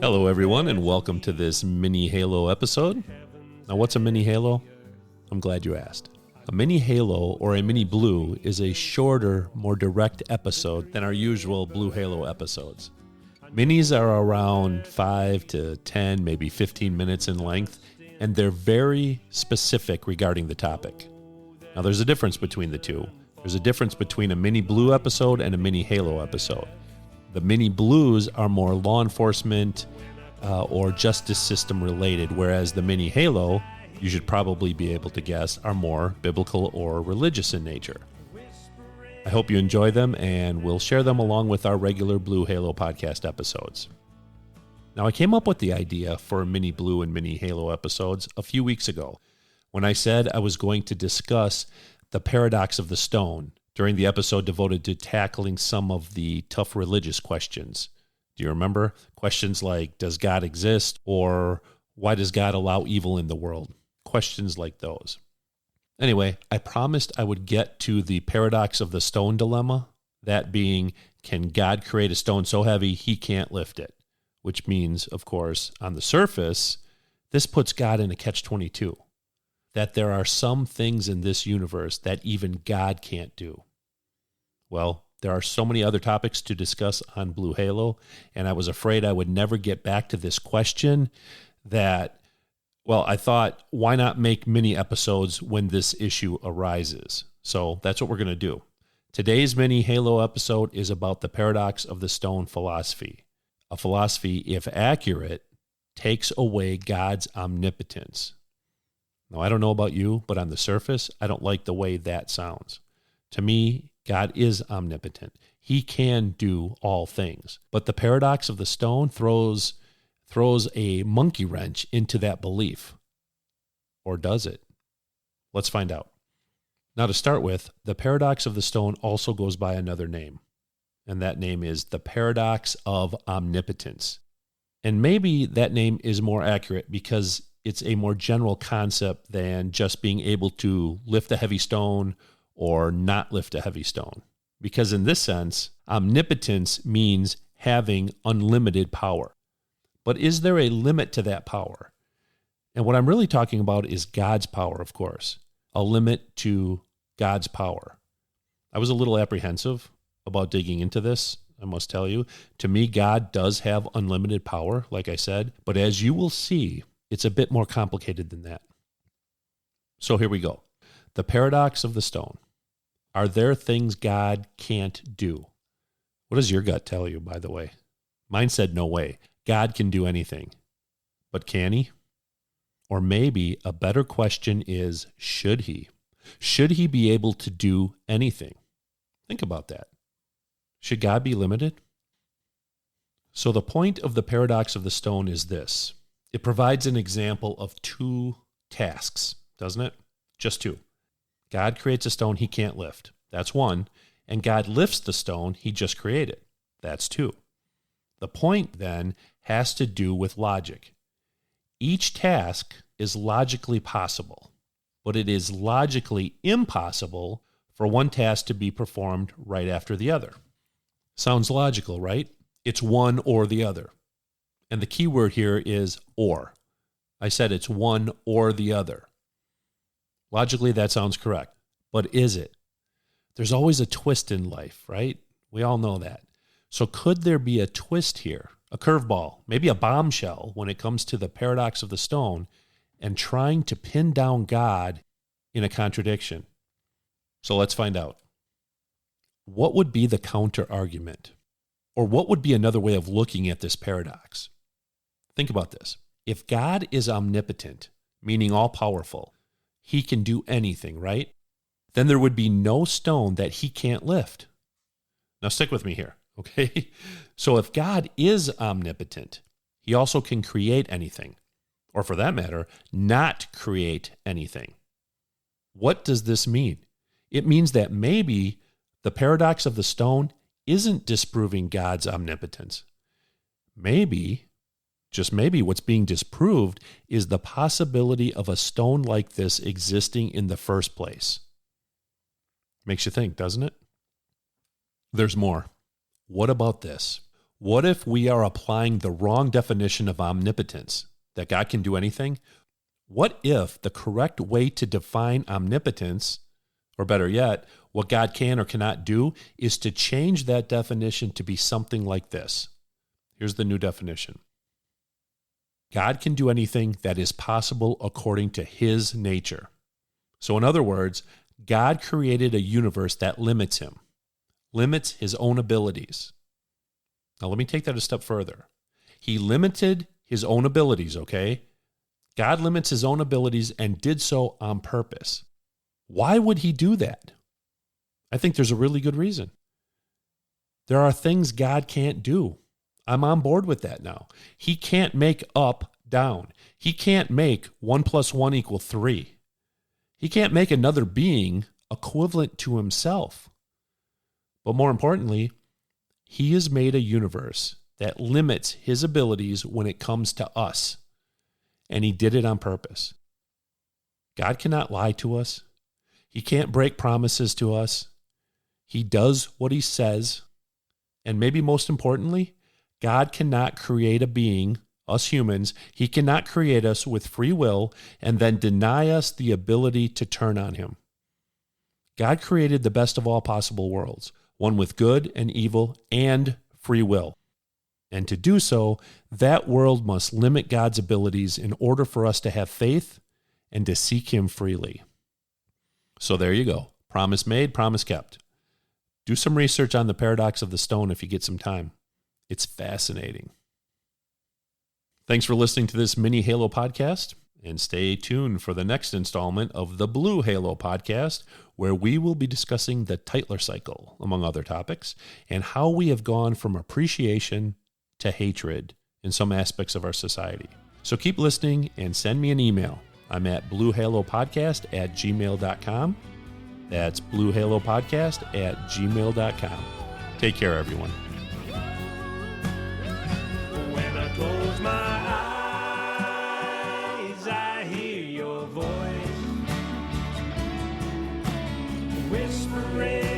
Hello, everyone, and welcome to this mini Halo episode. Now, what's a mini Halo? I'm glad you asked. A mini Halo or a mini Blue is a shorter, more direct episode than our usual Blue Halo episodes. Minis are around 5 to 10, maybe 15 minutes in length, and they're very specific regarding the topic. Now, there's a difference between the two. There's a difference between a mini Blue episode and a mini Halo episode. The mini Blues are more law enforcement or justice system related, whereas the mini Halo, you should probably be able to guess, are more biblical or religious in nature. I hope you enjoy them, and we'll share them along with our regular Blue Halo podcast episodes. Now, I came up with the idea for mini Blue and mini Halo episodes a few weeks ago when I said I was going to discuss the paradox of the stone during the episode devoted to tackling some of the tough religious questions. Do you remember? Questions like, does God exist? Or why does God allow evil in the world? Questions like those. Anyway, I promised I would get to the paradox of the stone dilemma, that being, can God create a stone so heavy he can't lift it? Which means, of course, on the surface, this puts God in a catch-22, that there are some things in this universe that even God can't do. Well, there are so many other topics to discuss on Blue Halo, and I was afraid I would never get back to this question that, well, I thought, why not make mini episodes when this issue arises? So that's what we're going to do. Today's mini Halo episode is about the paradox of the stone philosophy. A philosophy, if accurate, takes away God's omnipotence. Now, I don't know about you, but on the surface, I don't like the way that sounds. To me, God is omnipotent. He can do all things. But the paradox of the stone throws a monkey wrench into that belief. Or does it? Let's find out. Now, to start with, the paradox of the stone also goes by another name. And that name is the paradox of omnipotence. And maybe that name is more accurate because it's a more general concept than just being able to lift a heavy stone or not lift a heavy stone. Because in this sense, omnipotence means having unlimited power. But is there a limit to that power? And what I'm really talking about is God's power, of course. A limit to God's power. I was a little apprehensive about digging into this, I must tell you. To me, God does have unlimited power, like I said. But as you will see, it's a bit more complicated than that. So here we go. The paradox of the stone. Are there things God can't do? What does your gut tell you, by the way? Mine said no way. God can do anything. But can he? Or maybe a better question is, should he? Should he be able to do anything? Think about that. Should God be limited? So the point of the paradox of the stone is this. It provides an example of two tasks, doesn't it? Just two. God creates a stone he can't lift. That's one. And God lifts the stone he just created. That's two. The point, then, has to do with logic. Each task is logically possible, but it is logically impossible for one task to be performed right after the other. Sounds logical, right? It's one or the other. And the key word here is or. I said it's one or the other. Logically, that sounds correct. But is it? There's always a twist in life, right? We all know that. So could there be a twist here, a curveball, maybe a bombshell when it comes to the paradox of the stone and trying to pin down God in a contradiction? So let's find out. What would be the counter argument? Or what would be another way of looking at this paradox? Think about this. If God is omnipotent, meaning all-powerful, he can do anything, right? Then there would be no stone that he can't lift. Now stick with me here, okay? So if God is omnipotent, he also can create anything, or for that matter, not create anything. What does this mean? It means that maybe the paradox of the stone isn't disproving God's omnipotence. Maybe, just maybe, what's being disproved is the possibility of a stone like this existing in the first place. Makes you think, doesn't it? There's more. What about this? What if we are applying the wrong definition of omnipotence, that God can do anything? What if the correct way to define omnipotence, or better yet, what God can or cannot do, is to change that definition to be something like this? Here's the new definition. God can do anything that is possible according to his nature. So in other words, God created a universe that limits him, limits his own abilities. Now let me take that a step further. He limited his own abilities, okay? God limits his own abilities and did so on purpose. Why would he do that? I think there's a really good reason. There are things God can't do. I'm on board with that now. He can't make up down. He can't make 1 + 1 = 3. He can't make another being equivalent to himself. But more importantly, he has made a universe that limits his abilities when it comes to us. And he did it on purpose. God cannot lie to us. He can't break promises to us. He does what he says. And maybe most importantly, God cannot create a being, us humans, he cannot create us with free will and then deny us the ability to turn on him. God created the best of all possible worlds, one with good and evil and free will. And to do so, that world must limit God's abilities in order for us to have faith and to seek him freely. So there you go. Promise made, promise kept. Do some research on the paradox of the stone if you get some time. It's fascinating. Thanks for listening to this mini Halo podcast, and stay tuned for the next installment of the Blue Halo podcast, where we will be discussing the Tytler cycle, among other topics, and how we have gone from appreciation to hatred in some aspects of our society. So keep listening and send me an email. I'm at bluehalopodcast@gmail.com. That's bluehalopodcast@gmail.com. Take care, everyone. When I close my eyes, I hear your voice whispering